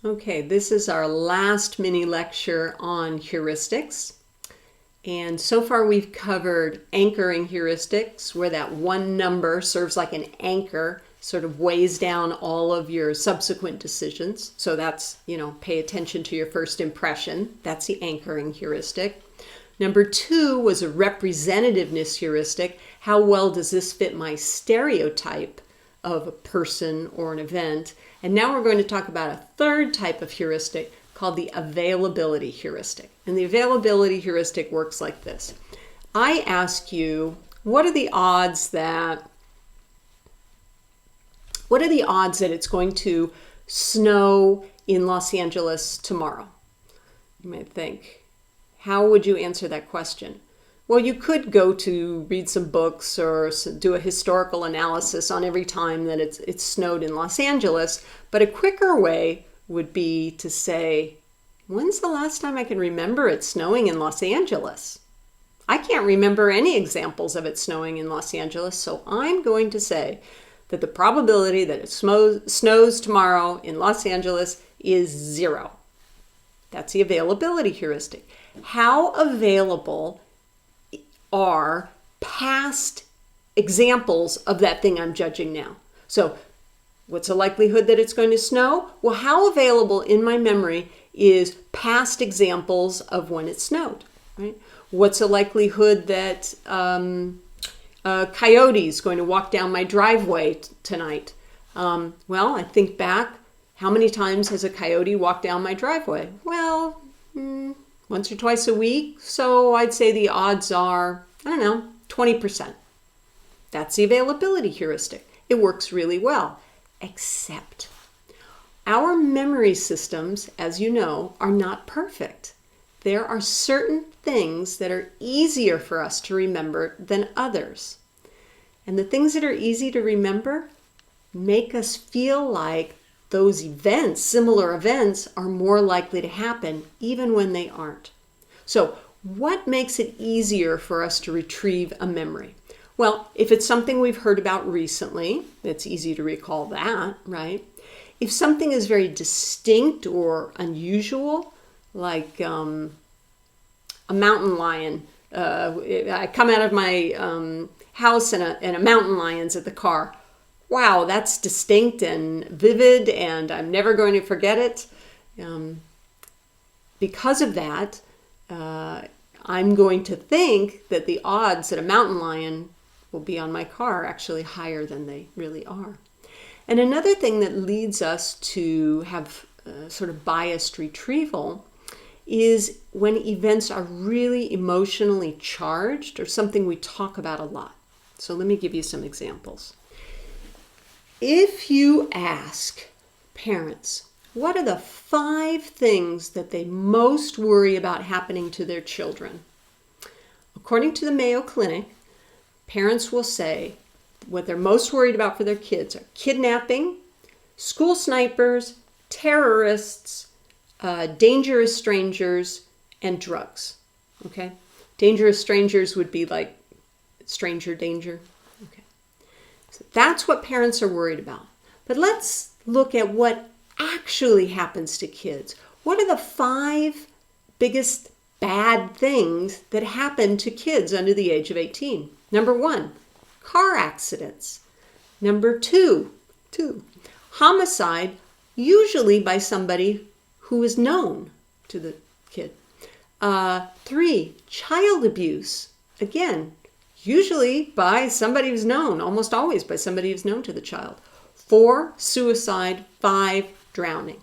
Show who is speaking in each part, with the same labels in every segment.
Speaker 1: Okay, this is our last mini lecture on heuristics. And so far we've covered anchoring heuristics, where that one number serves like an anchor, sort of weighs down all of your subsequent decisions. So that's, pay attention to your first impression. That's the anchoring heuristic. Number 2 was a representativeness heuristic. How well does this fit my stereotype of a person or an event? And now we're going to talk about a third type of heuristic called the availability heuristic. And the availability heuristic works like this. I ask you, what are the odds that it's going to snow in Los Angeles tomorrow? You might think, how would you answer that question? Well, you could go to read some books or do a historical analysis on every time that it's snowed in Los Angeles, but a quicker way would be to say, when's the last time I can remember it snowing in Los Angeles? I can't remember any examples of it snowing in Los Angeles, so I'm going to say that the probability that it snows tomorrow in Los Angeles is 0. That's the availability heuristic. How available are past examples of that thing I'm judging now? So what's the likelihood that it's going to snow? Well, how available in my memory is past examples of when it snowed, right? What's the likelihood that a coyote is going to walk down my driveway tonight? Well, I think back, how many times has a coyote walked down my driveway? Well, once or twice a week. So I'd say the odds are, 20%. That's the availability heuristic. It works really well, except our memory systems, as you know, are not perfect. There are certain things that are easier for us to remember than others. And the things that are easy to remember make us feel like those events, similar events, are more likely to happen even when they aren't. So what makes it easier for us to retrieve a memory? Well, if it's something we've heard about recently, it's easy to recall that, right? If something is very distinct or unusual, like a mountain lion, I come out of my house and a mountain lion's at the car. Wow, that's distinct and vivid, and I'm never going to forget it. Because of that, I'm going to think that the odds that a mountain lion will be on my car are actually higher than they really are. And another thing that leads us to have sort of biased retrieval is when events are really emotionally charged or something we talk about a lot. So let me give you some examples. If you ask parents, what are the 5 things that they most worry about happening to their children? According to the Mayo Clinic, parents will say what they're most worried about for their kids are kidnapping, school snipers, terrorists, dangerous strangers, and drugs. Okay? Dangerous strangers would be like stranger danger. Okay. So that's what parents are worried about. But let's look at what actually happens to kids. What are the 5 biggest bad things that happen to kids under the age of 18? Number 1, car accidents. Number 2, homicide, usually by somebody who is known to the kid. 3, child abuse. Again, usually by somebody who's known, almost always by somebody who's known to the child. 4, suicide. 5, drowning.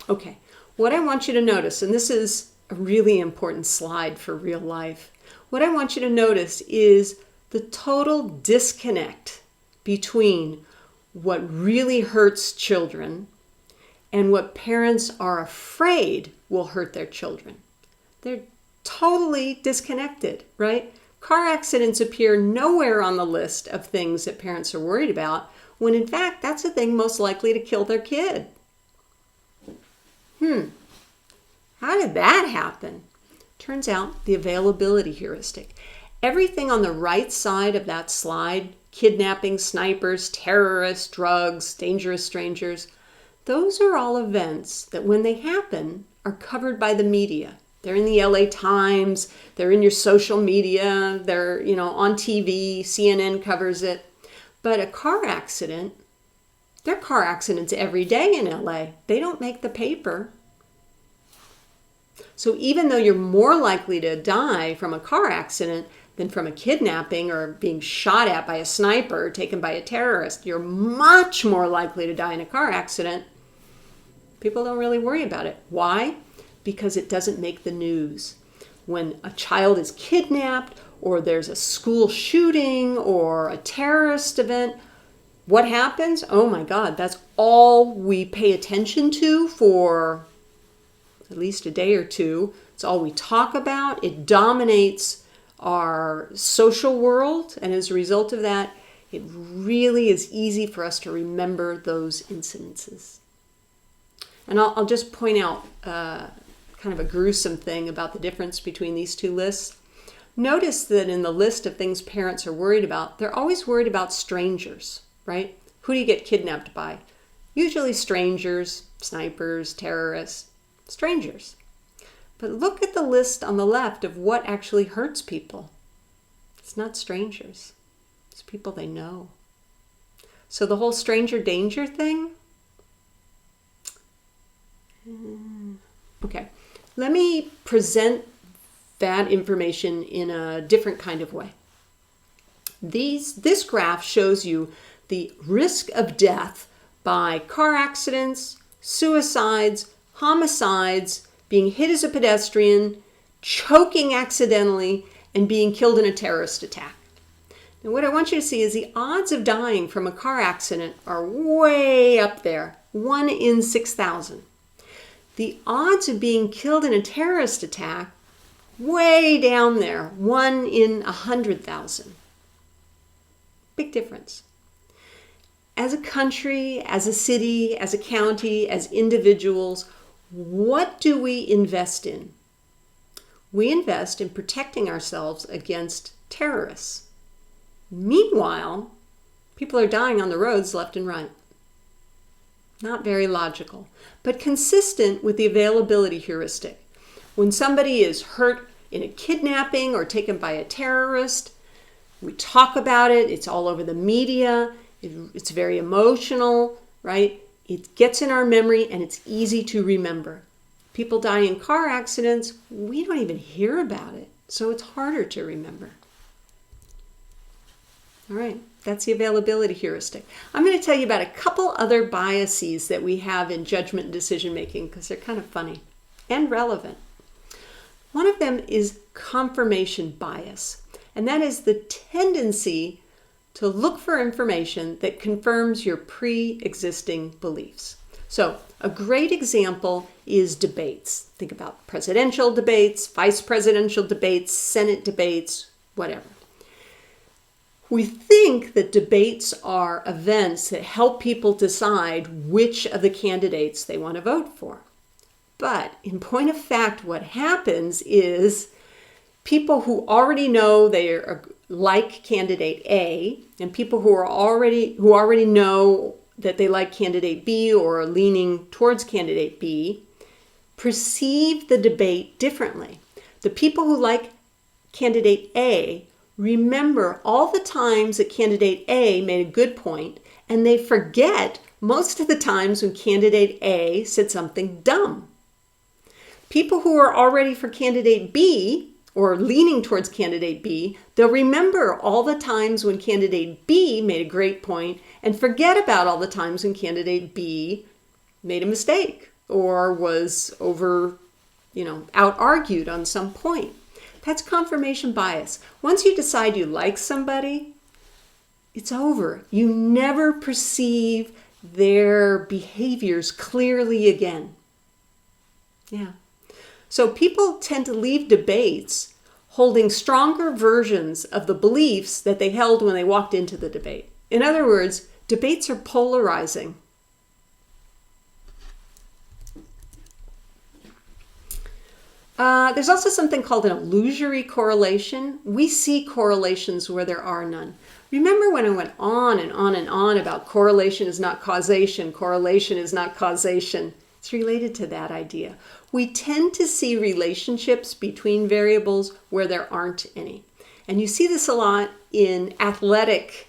Speaker 1: Okay, what I want you to notice, and this is a really important slide for real life, what I want you to notice is the total disconnect between what really hurts children and what parents are afraid will hurt their children. They're totally disconnected, right? Car accidents appear nowhere on the list of things that parents are worried about, when in fact that's the thing most likely to kill their kid. How did that happen? Turns out the availability heuristic. Everything on the right side of that slide, kidnapping, snipers, terrorists, drugs, dangerous strangers, Those are all events that when they happen are covered by the media. They're in the LA Times, they're in your social media, they're, on TV, CNN covers it. But a car accident, there are car accidents every day in LA. They don't make the paper. So even though you're more likely to die from a car accident than from a kidnapping or being shot at by a sniper or taken by a terrorist, you're much more likely to die in a car accident. People don't really worry about it. Why? Because it doesn't make the news. When a child is kidnapped or there's a school shooting or a terrorist event, what happens? Oh my God, that's all we pay attention to for at least a day or two. It's all we talk about. It dominates our social world. And as a result of that, it really is easy for us to remember those incidences. And I'll just point out kind of a gruesome thing about the difference between these two lists. Notice that in the list of things parents are worried about, they're always worried about strangers, right? Who do you get kidnapped by? Usually strangers, snipers, terrorists, strangers. But look at the list on the left of what actually hurts people. It's not strangers. It's people they know. So the whole stranger danger thing, okay, let me present that information in a different kind of way. This graph shows you the risk of death by car accidents, suicides, homicides, being hit as a pedestrian, choking accidentally, and being killed in a terrorist attack. Now what I want you to see is the odds of dying from a car accident are way up there, 1 in 6,000. The odds of being killed in a terrorist attack, way down there, 1 in 100,000. Big difference. As a country, as a city, as a county, as individuals, what do we invest in? We invest in protecting ourselves against terrorists. Meanwhile, people are dying on the roads left and right. Not very logical, but consistent with the availability heuristic. When somebody is hurt in a kidnapping or taken by a terrorist, we talk about it, it's all over the media, it's very emotional, right? It gets in our memory and it's easy to remember. People die in car accidents, we don't even hear about it, so it's harder to remember. All right, that's the availability heuristic. I'm going to tell you about a couple other biases that we have in judgment and decision making because they're kind of funny and relevant. One of them is confirmation bias, and that is the tendency to look for information that confirms your pre-existing beliefs. So a great example is debates. Think about presidential debates, vice presidential debates, Senate debates, whatever. We think that debates are events that help people decide which of the candidates they want to vote for. But in point of fact, what happens is people who already know they like candidate A and people who already know that they like candidate B or are leaning towards candidate B perceive the debate differently. The people who like candidate A remember all the times that candidate A made a good point, and they forget most of the times when candidate A said something dumb. People who are already for candidate B or leaning towards candidate B, they'll remember all the times when candidate B made a great point and forget about all the times when candidate B made a mistake or was out-argued on some point. That's confirmation bias. Once you decide you like somebody, it's over. You never perceive their behaviors clearly again. Yeah. So people tend to leave debates holding stronger versions of the beliefs that they held when they walked into the debate. In other words, debates are polarizing. There's also something called an illusory correlation. We see correlations where there are none. Remember when I went on and on and on about correlation is not causation, correlation is not causation? It's related to that idea. We tend to see relationships between variables where there aren't any. And you see this a lot in athletics.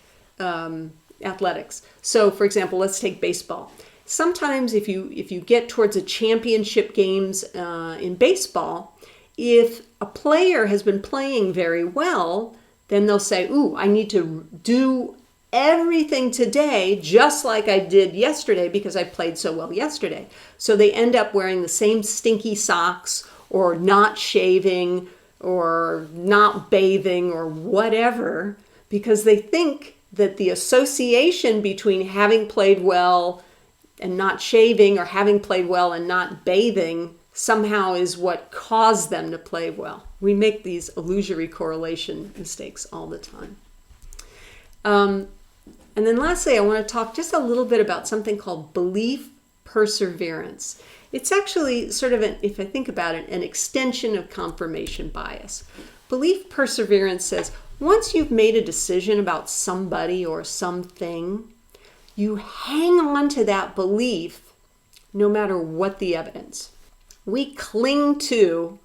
Speaker 1: So for example, let's take baseball. Sometimes if you get towards a championship games in baseball, if a player has been playing very well, then they'll say, ooh, I need to do everything today just like I did yesterday because I played so well yesterday. So they end up wearing the same stinky socks or not shaving or not bathing or whatever because they think that the association between having played well and not shaving or having played well and not bathing somehow is what caused them to play well. We make these illusory correlation mistakes all the time. And then lastly, I want to talk just a little bit about something called belief perseverance. It's actually sort of, if I think about it, an extension of confirmation bias. Belief perseverance says, once you've made a decision about somebody or something, you hang on to that belief no matter what the evidence. We cling to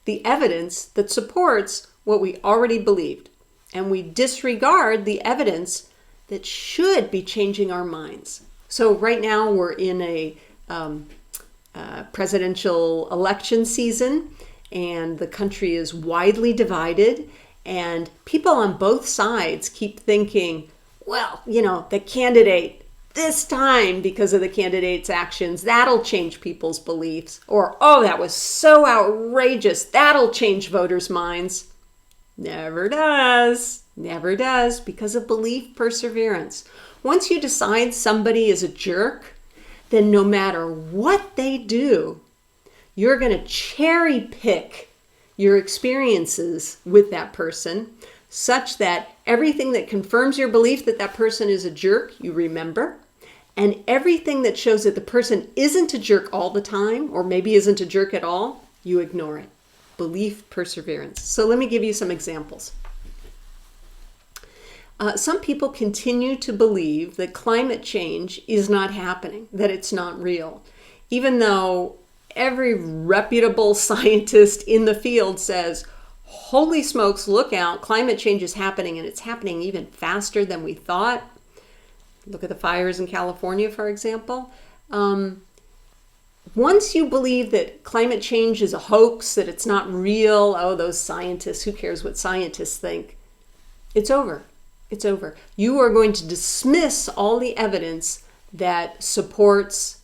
Speaker 1: the evidence that supports what we already believed, and we disregard the evidence that should be changing our minds. So right now we're in a presidential election season, and the country is widely divided, and people on both sides keep thinking, well, the candidate this time, because of the candidate's actions, that'll change people's beliefs. Or, oh, that was so outrageous, that'll change voters' minds. Never does. Never does, because of belief perseverance. Once you decide somebody is a jerk, then no matter what they do, you're going to cherry pick your experiences with that person such that everything that confirms your belief that that person is a jerk, you remember. And everything that shows that the person isn't a jerk all the time, or maybe isn't a jerk at all, you ignore it. Belief perseverance. So let me give you some examples. Some people continue to believe that climate change is not happening, that it's not real, even though every reputable scientist in the field says, holy smokes, look out, climate change is happening, and it's happening even faster than we thought. Look at the fires in California, for example. Once you believe that climate change is a hoax, that it's not real, oh, those scientists, who cares what scientists think? It's over. It's over. You are going to dismiss all the evidence that supports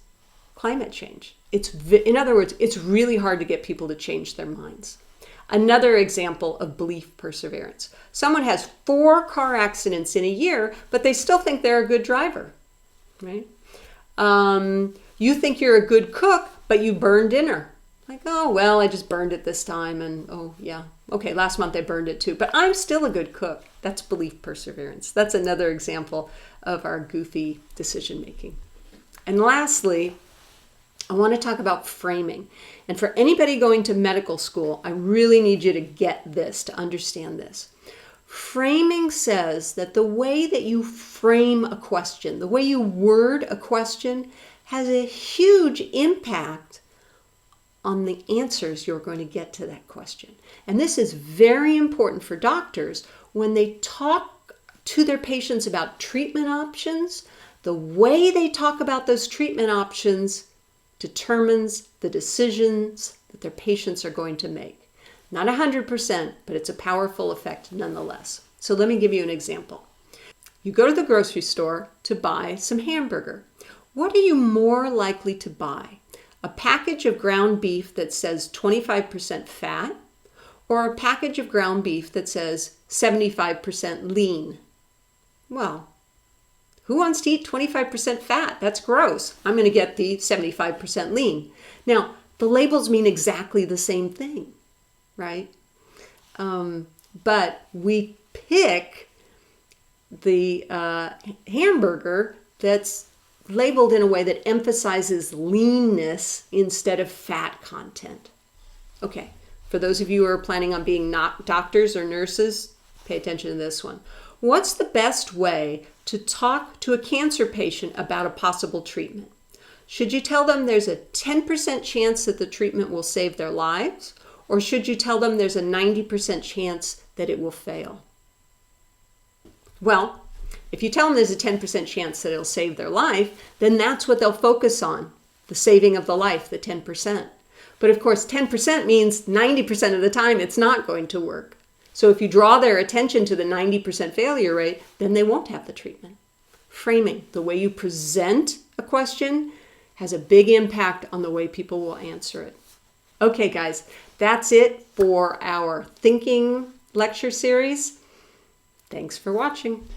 Speaker 1: climate change. In other words, it's really hard to get people to change their minds. Another example of belief perseverance. Someone has 4 car accidents in a year, but they still think they're a good driver, right? You think you're a good cook, but you burn dinner. Like, oh, well, I just burned it this time, and oh, yeah. Okay, last month I burned it too, but I'm still a good cook. That's belief perseverance. That's another example of our goofy decision making. And lastly, I want to talk about framing. And for anybody going to medical school, I really need you to get this, to understand this. Framing says that the way that you frame a question, the way you word a question, has a huge impact on the answers you're going to get to that question. And this is very important for doctors when they talk to their patients about treatment options. The way they talk about those treatment options determines the decisions that their patients are going to make. Not 100%, but it's a powerful effect nonetheless. So let me give you an example. You go to the grocery store to buy some hamburger. What are you more likely to buy? A package of ground beef that says 25% fat, or a package of ground beef that says 75% lean? Well, who wants to eat 25% fat? That's gross. I'm going to get the 75% lean. Now, the labels mean exactly the same thing, right? But we pick the hamburger that's labeled in a way that emphasizes leanness instead of fat content. Okay, for those of you who are planning on being not doctors or nurses, pay attention to this one. What's the best way to talk to a cancer patient about a possible treatment? Should you tell them there's a 10% chance that the treatment will save their lives? Or should you tell them there's a 90% chance that it will fail? Well, if you tell them there's a 10% chance that it'll save their life, then that's what they'll focus on, the saving of the life, the 10%. But of course, 10% means 90% of the time it's not going to work. So if you draw their attention to the 90% failure rate, then they won't have the treatment. Framing, the way you present a question, has a big impact on the way people will answer it. Okay, guys, that's it for our thinking lecture series. Thanks for watching.